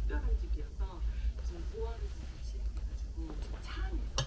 특별한 집이어서 지금 보안에서 진행돼가지고 지금 차 안에서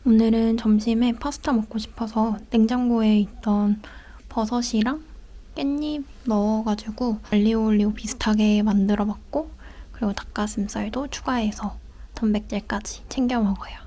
오늘은 점심에 파스타 먹고 싶어서 냉장고에 있던 버섯이랑 깻잎 넣어가지고 알리오 올리오 비슷하게 만들어봤고, 그리고 닭가슴살도 추가해서 단백질까지 챙겨 먹어요.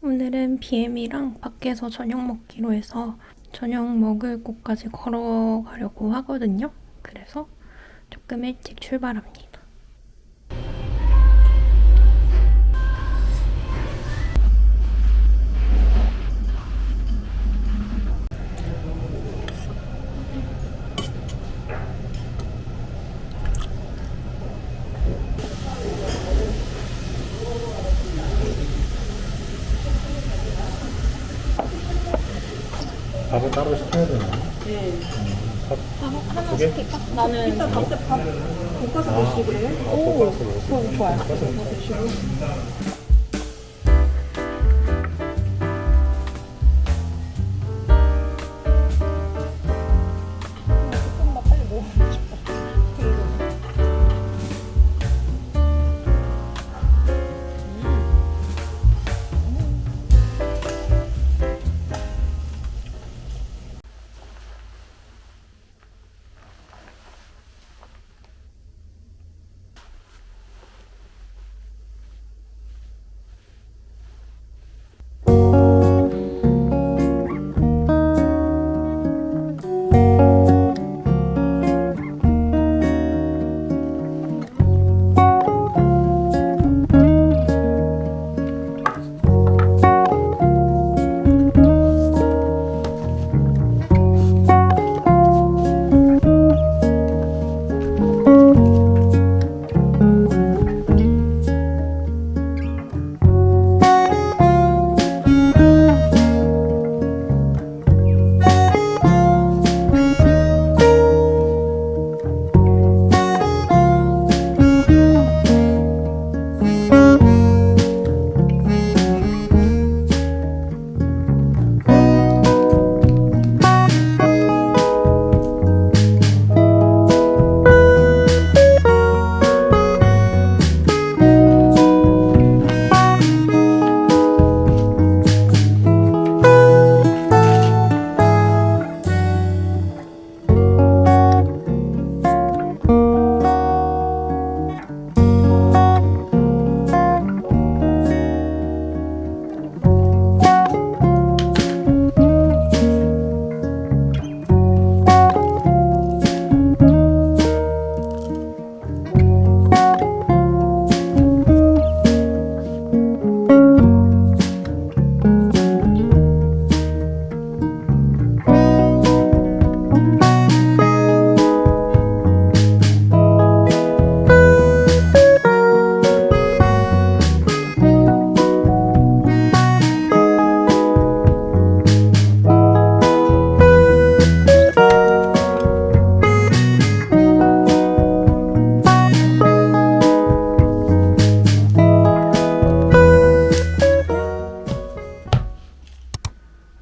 오늘은 BM이랑 밖에서 저녁 먹기로 해서 저녁 먹을 곳까지 걸어가려고 하거든요. 그래서 조금 일찍 출발합니다. 밥은 따로 시켜야 되나? 네. 밥 하나 두 개? 시킬까? 나는 일단 밥 볶아서 아. 드시고 그래요? 볶아서 먹었어. 좋아요. 볶아서 볶아서 드시고. 볶음밥 빨리 먹고 싶다.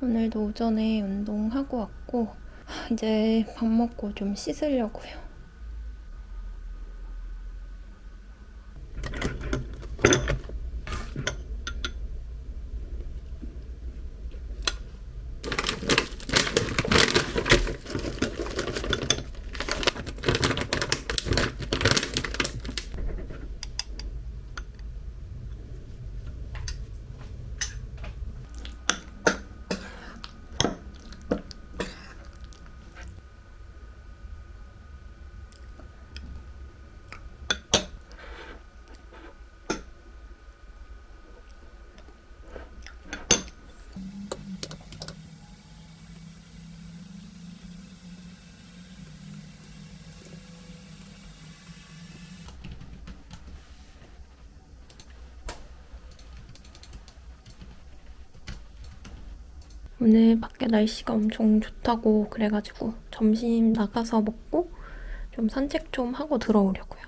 오늘도 오전에 운동하고 왔고 이제 밥 먹고 좀 씻으려고요. 오늘 밖에 날씨가 엄청 좋다고 그래가지고 점심 나가서 먹고 좀 산책 좀 하고 들어오려고요.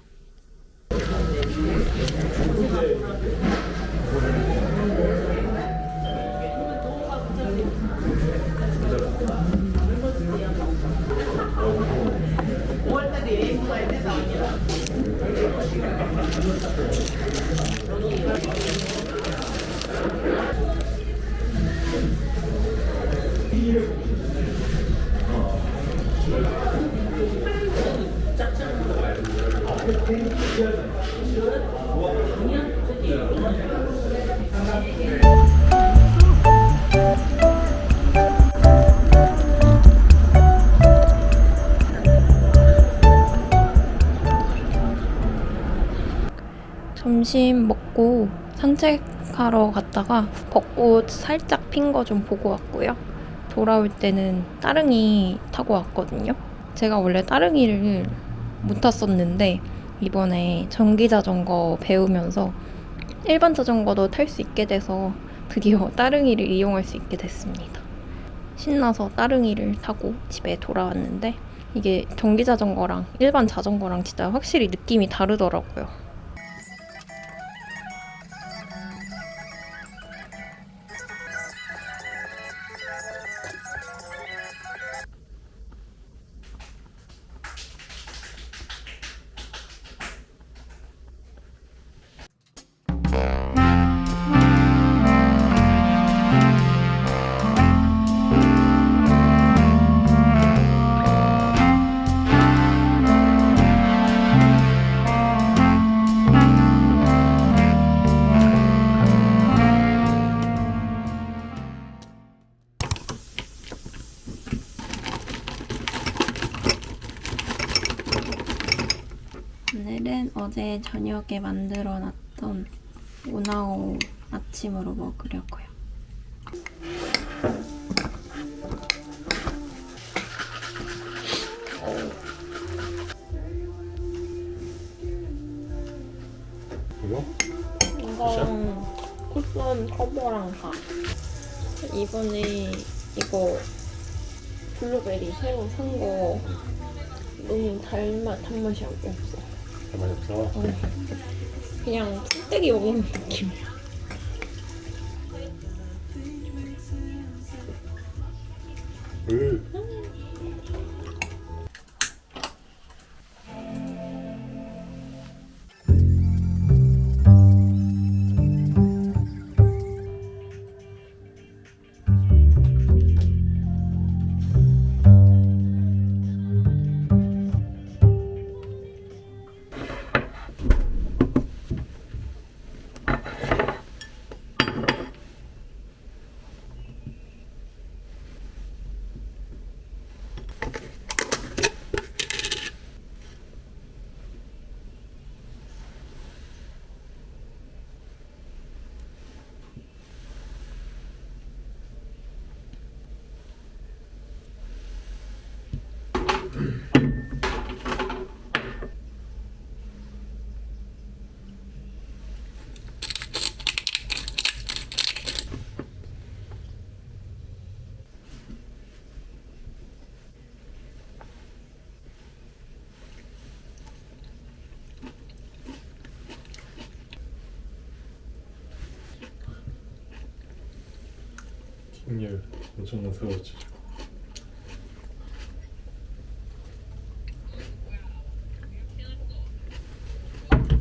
점심 먹고 산책하러 갔다가 벚꽃 살짝 핀 거 좀 보고 왔고요. 돌아올 때는 따릉이 타고 왔거든요. 제가 원래 따릉이를 못 탔었는데 이번에 전기 자전거 배우면서 일반 자전거도 탈 수 있게 돼서 드디어 따릉이를 이용할 수 있게 됐습니다. 신나서 따릉이를 타고 집에 돌아왔는데 이게 전기 자전거랑 일반 자전거랑 진짜 확실히 느낌이 다르더라고요. 오늘은 어제 저녁에 만들어놨던 우나오 아침으로 먹으려고요. 이거? 이건 쿠션 커버랑 다. 이번에 이거 블루베리 새로 산 거 너무 단맛이 없어. 잘 맞았어. 그냥 풀떼기 먹는 느낌이야. 식률 엄청 세워지죠.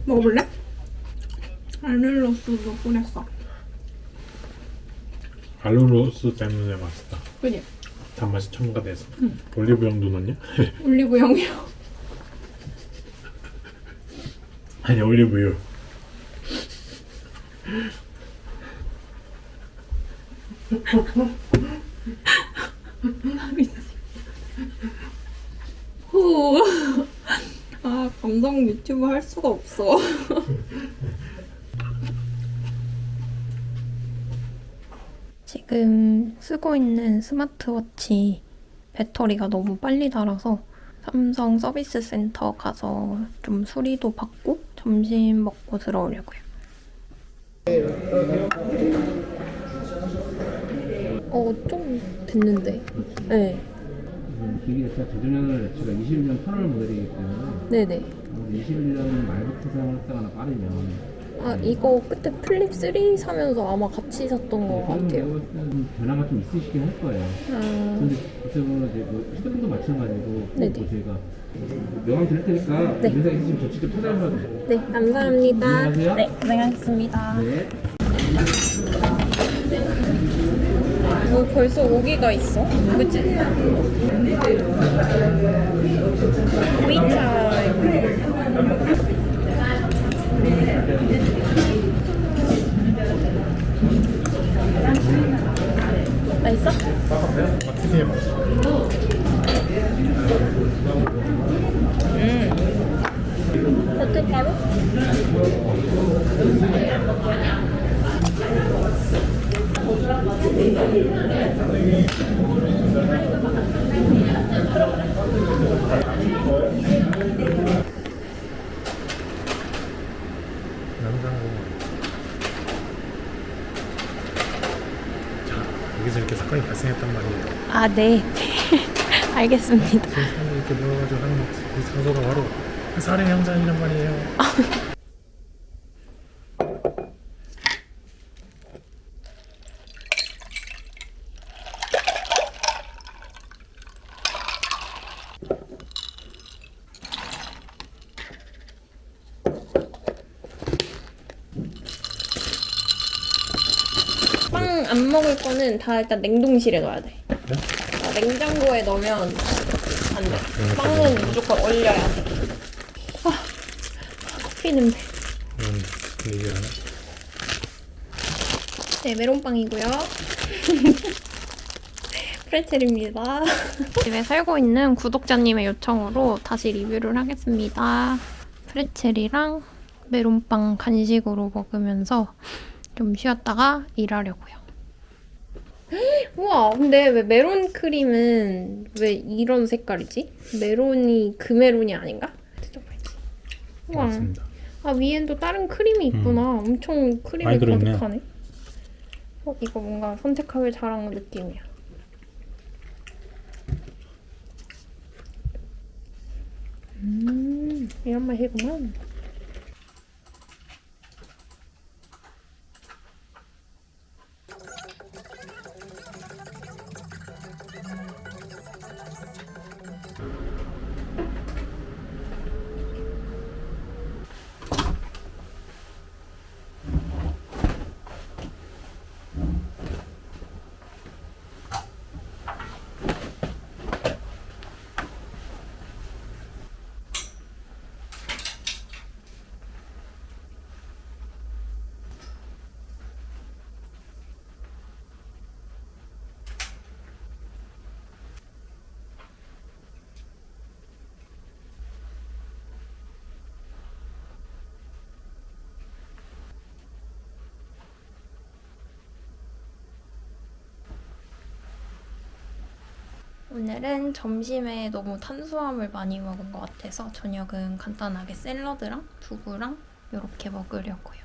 먹어볼래? 알룰로스도 뿌렸어. 알룰로스 때문에 맛있다. 그지? 단맛이 첨가돼서. 올리브영도 넣냐? 올리브영이요. 아니 올리브유. 후. 아, 감성 유튜브 할 수가 없어. 지금 쓰고 있는 스마트워치 배터리가 너무 빨리 닳아서 삼성 서비스 센터 가서 좀 수리도 받고 점심 먹고 들어오려고요. 좀 됐는데. 네. 기기 자체가 제조년을 제가 21년 8월 모델이기 때문에 네네. 21년 말부터 사용했다거나 빠르면 이거 그때 플립 3 사면서 아마 같이 샀던 것 같아요. 변화가 좀 있으시긴 할 거예요. 근데 그쪽은 이제 뭐 휴대폰도 마찬가지고 네네. 또 저희가 명함 드릴 테니까 네. 인사 있으시면 저 직접 찾아주셔도 돼요. 네, 감사합니다. 안녕하세요. 네, 고생하셨습니다. 네. 벌써 오기가 있어? 그치? 맛있어? 특이해 맛있어. 버터가루? 냉장고. 사건이 발생했단 말이에요. 아, 네. 알겠습니다. 그 사람이 이렇게 모여가지고 하는 그 장소가 바로 그 살해 현장이란 말이에요. 빵 안 먹을 거는 다 일단 냉동실에 넣어야 돼. 네? 냉장고에 넣으면 안 돼. 빵은 무조건 얼려야 돼. 아, 커피 냄새. 얘기를 하네. 네, 메론빵이고요. 프레첼입니다. 집에 살고 있는 구독자님의 요청으로 다시 리뷰를 하겠습니다. 프레첼이랑 메론빵 간식으로 먹으면서 좀 쉬었다가 일하려고요. 우와, 근데 왜 메론 크림은 왜 이런 색깔이지? 메론이 그 메론이 아닌가? 드셔봐야지. 우와. 맞습니다. 아, 위엔 또 다른 크림이 있구나. 엄청 크림이 많이 들어있네. 가득하네. 이거 뭔가 선택하길 잘한 느낌이야. 이런 맛이구만. 오늘은 점심에 너무 탄수화물 많이 먹은 것 같아서 저녁은 간단하게 샐러드랑 두부랑 이렇게 먹으려고요.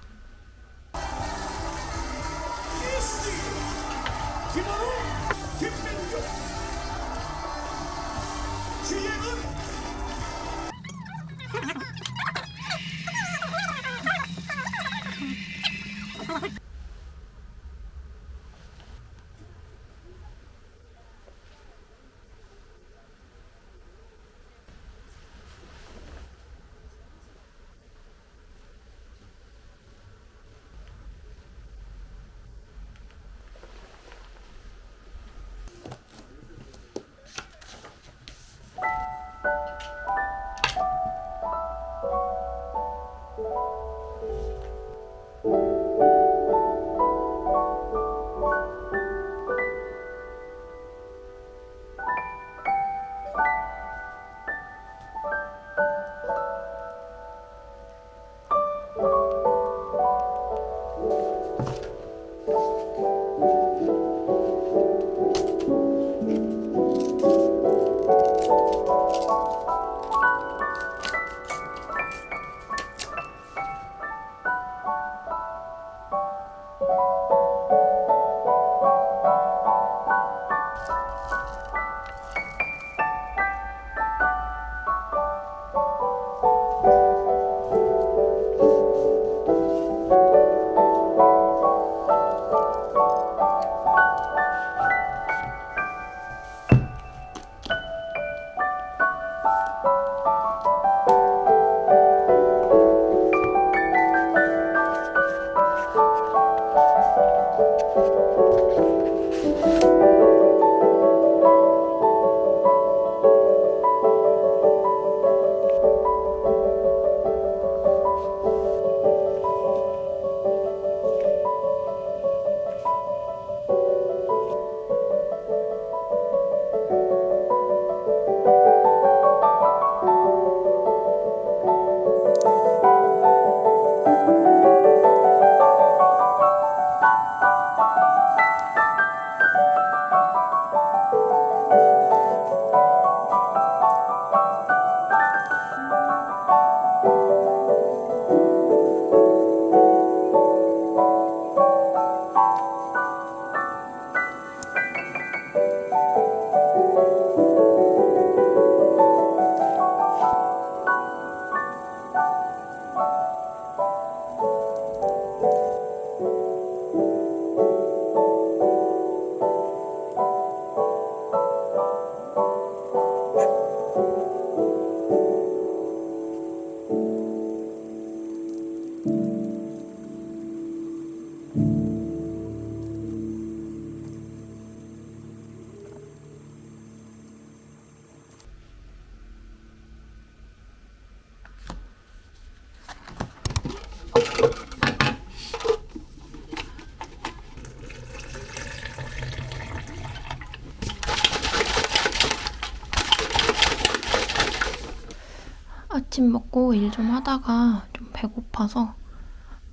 아침 먹고 일 좀 하다가 좀 배고파서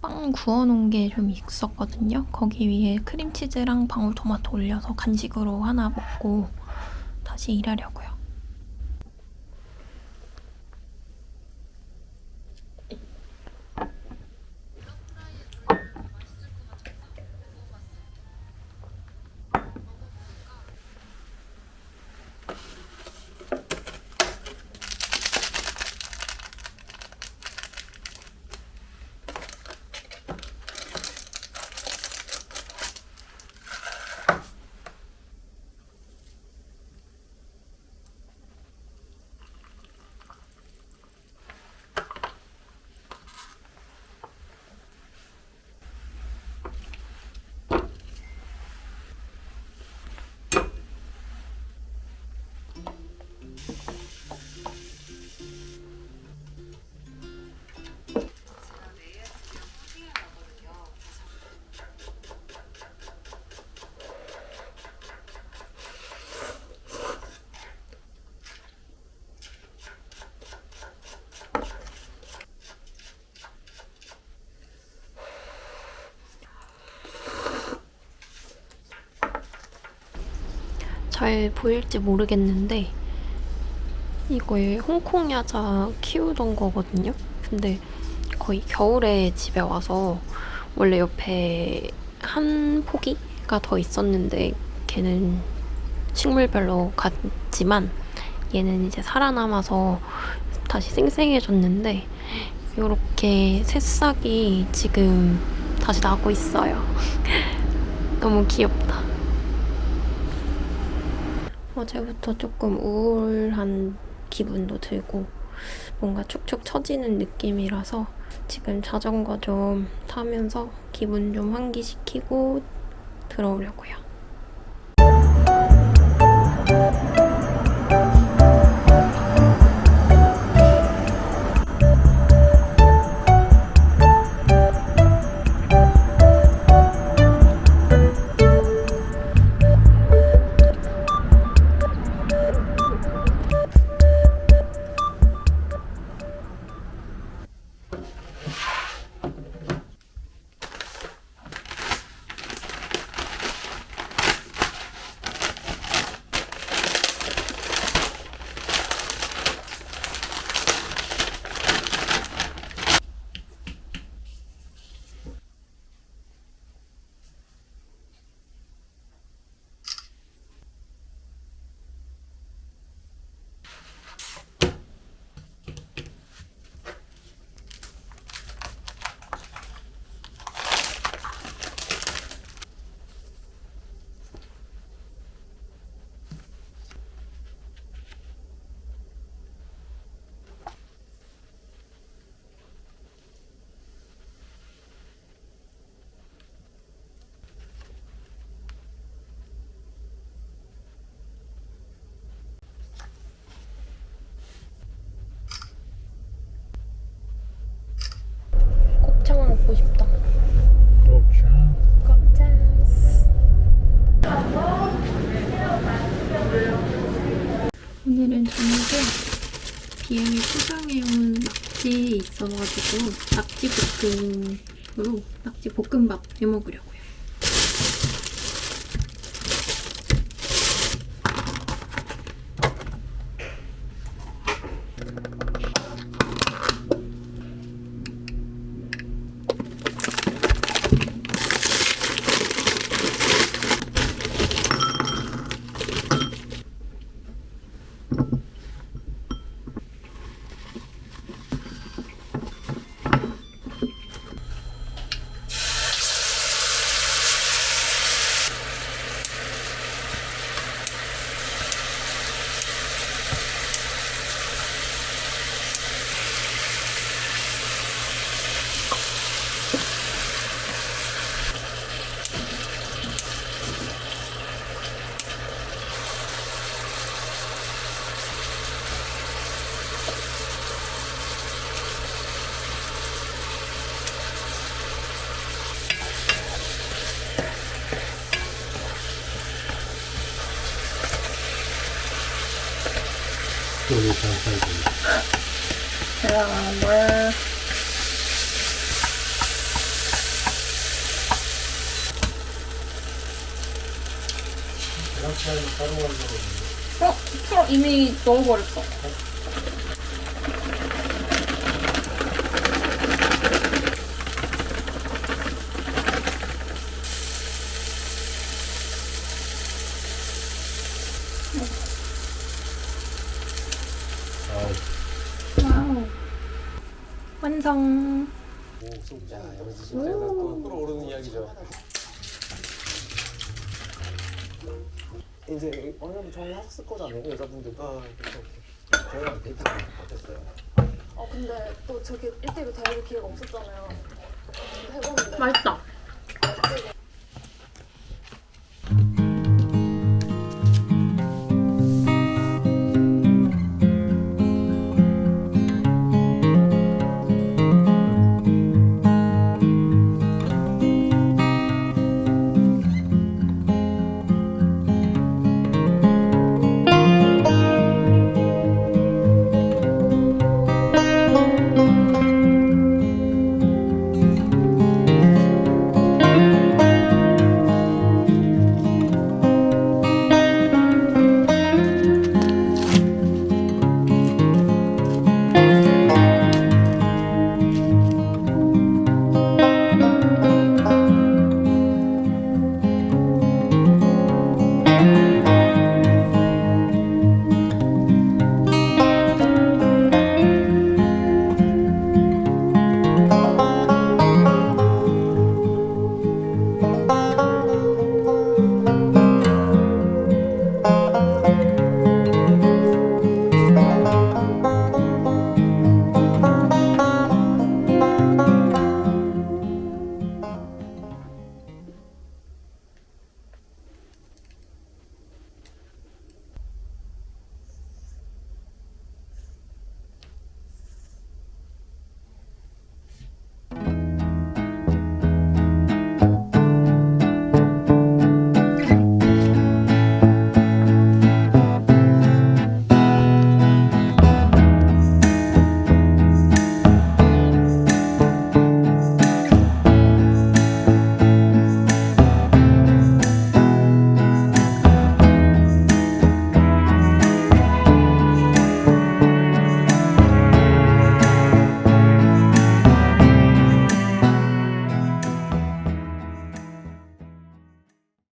빵 구워놓은 게 좀 있었거든요. 거기 위에 크림치즈랑 방울토마토 올려서 간식으로 하나 먹고 다시 일하려고요. 잘 보일지 모르겠는데 이거에 홍콩 야자 키우던 거거든요. 근데 거의 겨울에 집에 와서 원래 옆에 한 포기가 더 있었는데 걔는 식물별로 갔지만 얘는 이제 살아남아서 다시 쌩쌩해졌는데 이렇게 새싹이 지금 다시 나고 있어요. 너무 귀엽다. 어제부터 조금 우울한 기분도 들고 뭔가 축축 처지는 느낌이라서 지금 자전거 좀 타면서 기분 좀 환기시키고 들어오려고요. 곱창 먹고 싶다. 곱창. 곱창. 오늘은 저녁에 BM이 포장해온 낙지 있어가지고 낙지볶음으로 낙지볶음밥 해먹으려고요. 여기 장사이고. 계란물. 계란차이는 따로 가려고. 이미 넣어버렸어. 와우. 완성. 야, 여기서 진짜 또 끌어오르는 이야기죠. 이제 어느 정도 정리하셨을 거잖아요, 여자분들도. 저희랑 데이트가 어땠어요? 근데 또 저기 1대1로 대화할 기회가 없었잖아요. 해보는데 맛있다.